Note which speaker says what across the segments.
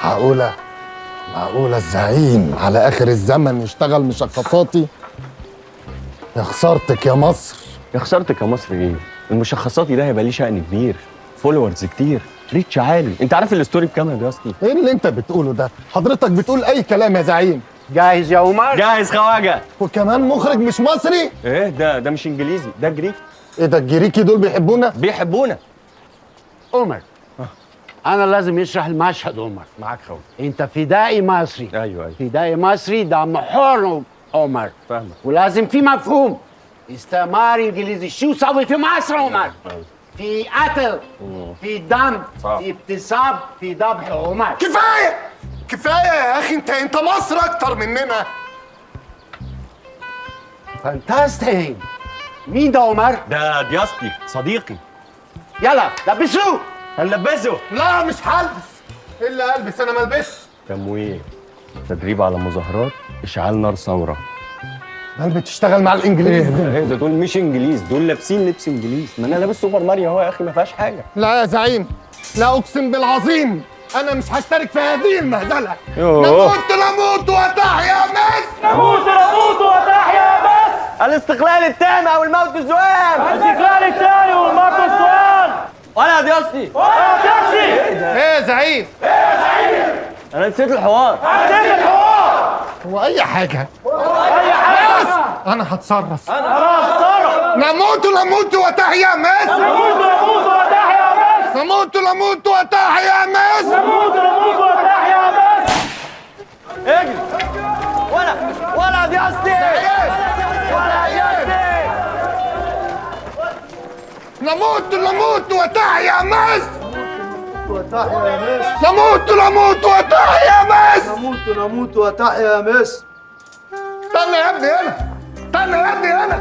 Speaker 1: معقولة معقولة الزعيم على آخر الزمن يشتغل مشخصاتي؟ يا خسارتك يا مصر.
Speaker 2: يا خسارتك يا مصر ايه؟ المشخصاتي ده هيبقى ليه شأن كبير، فولورز كتير، ريتش عالي. انت عارف الستوري بكام يا دياستي؟
Speaker 1: ايه اللي انت بتقوله ده؟ حضرتك بتقول اي كلام يا زعيم.
Speaker 3: جاهز يا عمر؟
Speaker 2: جاهز خواجه.
Speaker 1: وكمان مخرج مش مصري؟
Speaker 2: ايه ده مش انجليزي، ده جريك.
Speaker 1: ايه ده الجريكي دول بيحبونا؟
Speaker 2: بيحبونا.
Speaker 3: عمر أنا لازم يشرح المشهد. عمر
Speaker 2: معاك خواجه.
Speaker 3: أنت فدائي مصري.
Speaker 2: ايوه
Speaker 3: فدائي مصري ده محور عمر.
Speaker 2: فاهمك.
Speaker 3: ولازم في مفهوم. استعمار إنجليزي شو سوي في مصر عمر؟ في قتل، في دم،
Speaker 2: صح.
Speaker 3: في اغتصاب، في ذبح عمر.
Speaker 1: كفاية كفاية يا أخي، أنت مصر أكتر مننا.
Speaker 3: فانتاستيك. مين ده عمر؟
Speaker 2: ده دياستي صديقي.
Speaker 3: يلا لبسوه.
Speaker 2: هنلبسه.
Speaker 1: لا مش هلبس. إلا ألبس أنا ملبس.
Speaker 2: تمويه، تدريب على مظاهرات، اشعال نار ثوره.
Speaker 1: هل بتشتغل مع الإنجليز؟
Speaker 2: ايه ده دول مش انجليز، دول لابسين لبس انجليز. ما انا لابس سوبر ماريو اهو يا اخي، ما فيهاش حاجه.
Speaker 1: لا يا زعيم، لا أقسم بالعظيم أنا مش هشترك في هذه المهزلة.
Speaker 2: يوه.
Speaker 1: نموت وتحيا مصر.
Speaker 4: نموت وتحيا مصر.
Speaker 2: الاستقلال التام او الموت الزوام.
Speaker 4: الاستقلال الثاني والموت السؤال.
Speaker 2: ولا يا دياستي.
Speaker 4: ولا تاكسي.
Speaker 1: إيه يا زعيم؟
Speaker 2: انا نسيت الحوار.
Speaker 4: عديت الحوار.
Speaker 1: هو أي حاجة.
Speaker 4: اي حاجه.
Speaker 1: أنا هتصرف.
Speaker 4: خساره.
Speaker 1: نموت وتحيا مصر.
Speaker 4: نموت وتحيا مصر.
Speaker 1: نموت وتحيا مصر.
Speaker 4: نموت وتحيا مصر.
Speaker 2: اجري. ولا يا دياستي. ولا يا دياستي.
Speaker 1: نموت وتحيا مصر. نموت وتحيا مصر.
Speaker 5: نموت وتحيا مصر.
Speaker 1: استنى يا ابني هنا، استنى يا ابني هنا.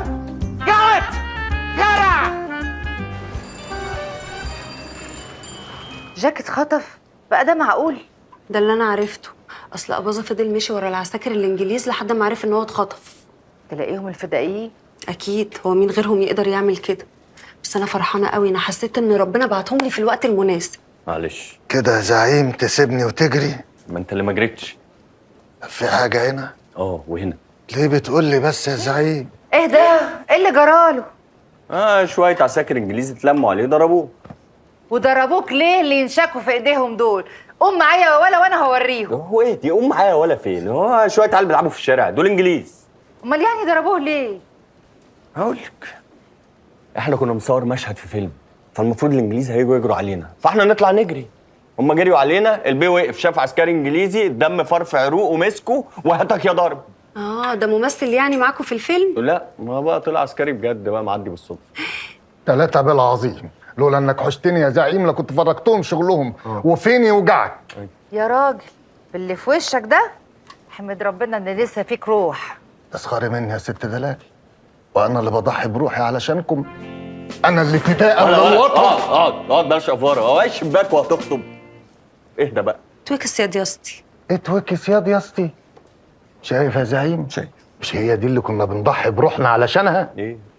Speaker 6: جاك اتخطف بقى، ده معقول؟
Speaker 7: ده اللي انا عرفته. اصل اباظه فضل مشي ورا العساكر الانجليز لحد ما عرف ان هو اتخطف.
Speaker 6: تلاقيهم الفدائيين.
Speaker 7: اكيد، هو مين غيرهم يقدر يعمل كده؟ بس انا فرحانه قوي، انا حسيت ان ربنا بعتهم لي في الوقت المناسب.
Speaker 2: معلش،
Speaker 1: كده يا زعيم تسيبني وتجري؟
Speaker 2: ما انت اللي ما جريتش.
Speaker 1: في حاجة هنا؟
Speaker 2: وهنا.
Speaker 1: ليه بتقول لي بس يا زعيم؟
Speaker 6: ايه ده؟ ايه اللي جراله؟
Speaker 2: شويه عساكر انجليز اتلموا عليه ضربوه.
Speaker 6: وضربوك ليه اللي ينشكوا في ايديهم دول؟ قوم معايا يا ولا وانا هوريهم.
Speaker 2: هو ايه دي قوم معايا ولا فين؟ هو شويه عيال بيلعبوا في الشارع، دول انجليز.
Speaker 6: امال يعني ضربوه ليه؟
Speaker 2: هقول لك، احنا كنا مصور مشهد في فيلم، فالمفروض الانجليز هيجوا يجروا علينا، فاحنا نطلع نجري. هم جريوا علينا، البي وقف شاف عسكري انجليزي، الدم فرف عروق ومسكه وهتك يا ضرب.
Speaker 7: ده ممثل يعني معاكم في الفيلم؟
Speaker 2: لا، ما بقى طلع عسكري بجد بقى معدي بالصدفه.
Speaker 1: 3 بالعظيم، لولا انك حشتني يا زعيم لكنت فرجتهم شغلهم. وفين يوجعك؟
Speaker 6: يا راجل باللي في وشك ده حمد ربنا ان لسه فيك روح.
Speaker 1: تسخري مني يا ست دلال، وانا اللي بضحي بروحي علشانكم. انا اللي فداء للوطن.
Speaker 2: اقعد بلاش افاره، هو ايه الشباك وهتخطب؟ اهدى بقى.
Speaker 7: توكس يا دياستي.
Speaker 1: اتوكس يا دياستي. شايف يا زعيم؟
Speaker 2: شايف.
Speaker 1: مش هي دي اللي كنا بنضحي بروحنا علشانها؟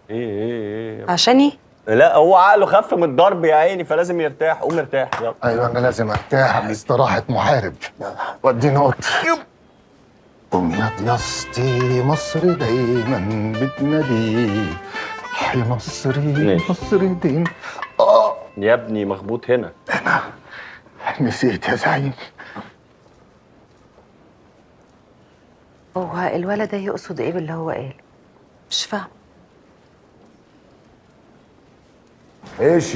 Speaker 2: ايه
Speaker 7: عشاني؟
Speaker 2: لا، هو عقله خف من الضرب يا عيني، فلازم يرتاح. قوم ارتاح يلا.
Speaker 1: ايوه انا لازم ارتاح استراحة محارب. وديني اوضتي. قوم يا دياستي، مصر دايما بتنادي. يا مصري
Speaker 2: ماشي.
Speaker 1: مصري دين.
Speaker 2: يا ابني مخبوط هنا.
Speaker 1: نسيت يا زعيم.
Speaker 6: هو الولد ده يقصد ايه باللي هو قال؟
Speaker 7: مش فاهم.
Speaker 5: ايش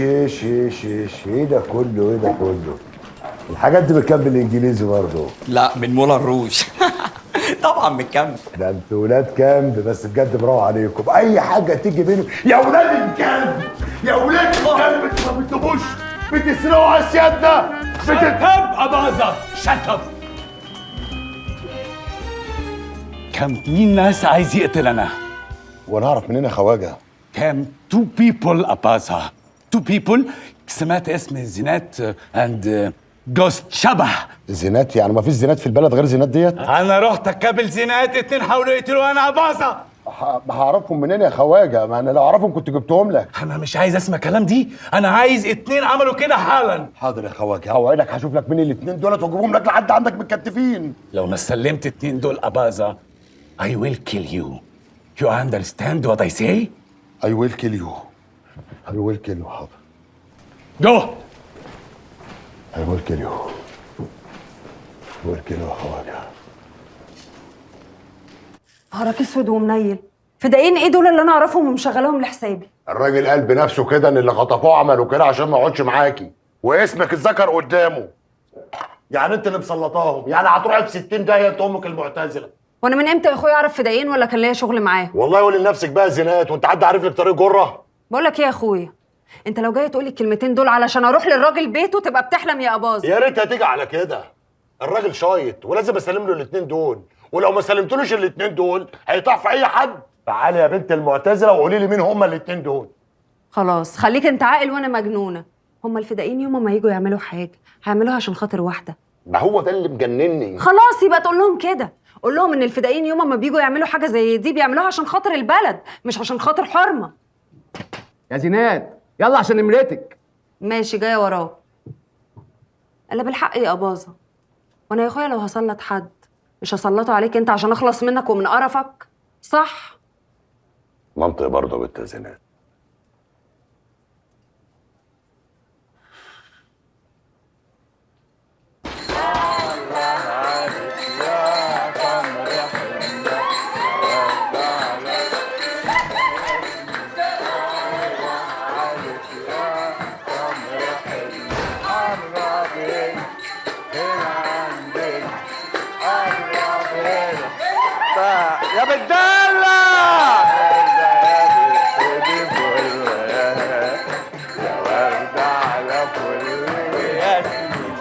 Speaker 5: ايه ده كله؟ الحاجات دي بتكمل الانجليزي برضه؟
Speaker 8: لا، من مولان روج. طبعا بنكمل.
Speaker 5: ده انتوا ولاد كامب، بس بجد برافو عليكم. اي حاجه تيجي منه يا ولاد الكلب، يا ولاد الكلب، انتوا ما بتبقوش بتسرقوا على السيادة.
Speaker 4: شتب أباظة، شتب. كم مين ناس عايز يقتلنا؟
Speaker 5: وانا اعرف منين يا خواجه؟
Speaker 4: كم تو بيبل أباظة، تو بيبل. سمعت اسم زينات اند جوست شبه.
Speaker 5: زينات؟ يعني ما فيش زينات في البلد غير زينات ديت؟
Speaker 4: انا رحت اقابل زينات، 2 حاولوا يقتلوا انا أباظة.
Speaker 5: هعرفهم منين يا خواجه؟ ما انا لو اعرفهم كنت جبتهم لك.
Speaker 4: انا مش عايز اسمع كلام دي، انا عايز 2 عملوا كده حالا.
Speaker 5: حاضر يا خواجه، اوعدك هشوف لك مين الاثنين دولت واجيبهم لك لحد عندك متكتفين.
Speaker 4: لو ما سلمت 2 دول اباظه I will kill you. You understand what I say?
Speaker 5: I will kill you. I will kill you. حاضر.
Speaker 4: Go.
Speaker 5: I will kill you. I will kill you يا خواجه.
Speaker 7: نهارك اسود ومنيل، فدايين ايه دول اللي انا اعرفهم ومشغلاهم لحسابي؟
Speaker 5: الراجل قال بنفسه كده ان اللي خطفوه عملوا كده عشان ما يقعدش معاكي واسمك اتذكر قدامه. يعني انت اللي مسلطاهم، يعني هتروحي في 60 داهيه انت امك المعتزله.
Speaker 7: وانا من امتى يا اخويا اعرف فدايين ولا كان ليا شغل معاه؟
Speaker 5: والله قولي لنفسك بقى زينات، وانت حد عارف لك طريق جره؟
Speaker 7: بقول لك ايه يا اخويا، انت لو جاي تقولي الكلمتين دول علشان اروح للراجل بيته تبقى بتحلم يا اباظ.
Speaker 5: يا ريت هتيجي على كده. الراجل شايط ولازم اسلم له الاثنين دول، ولو ما سلمتلوش الاثنين دول هيطاح في اي حد. تعالي يا بنت المعتزله وقولي لي مين هما الاثنين دول.
Speaker 7: خلاص خليك انت عاقل وانا مجنونه. هما الفدائيين يوم ما يجوا يعملوا حاجه هيعملوها عشان خاطر واحده.
Speaker 5: ما هو ده اللي مجنني.
Speaker 7: خلاص يبقى تقول لهم كده، قول لهم ان الفدائيين يوم ما بيجوا يعملوا حاجه زي دي بيعملوها عشان خاطر البلد مش عشان خاطر حرمه.
Speaker 3: يا زينات يلا عشان نمرتك.
Speaker 7: ماشي جايه وراه. الا بالحق يا اباظه، وانا يا اخويا لو هسلط حد مش هسلطه عليك انت عشان اخلص منك ومن قرفك، صح؟
Speaker 5: منطق برضه يا بنت زينات.
Speaker 2: يا بدالة يا وردة على كل ياسمين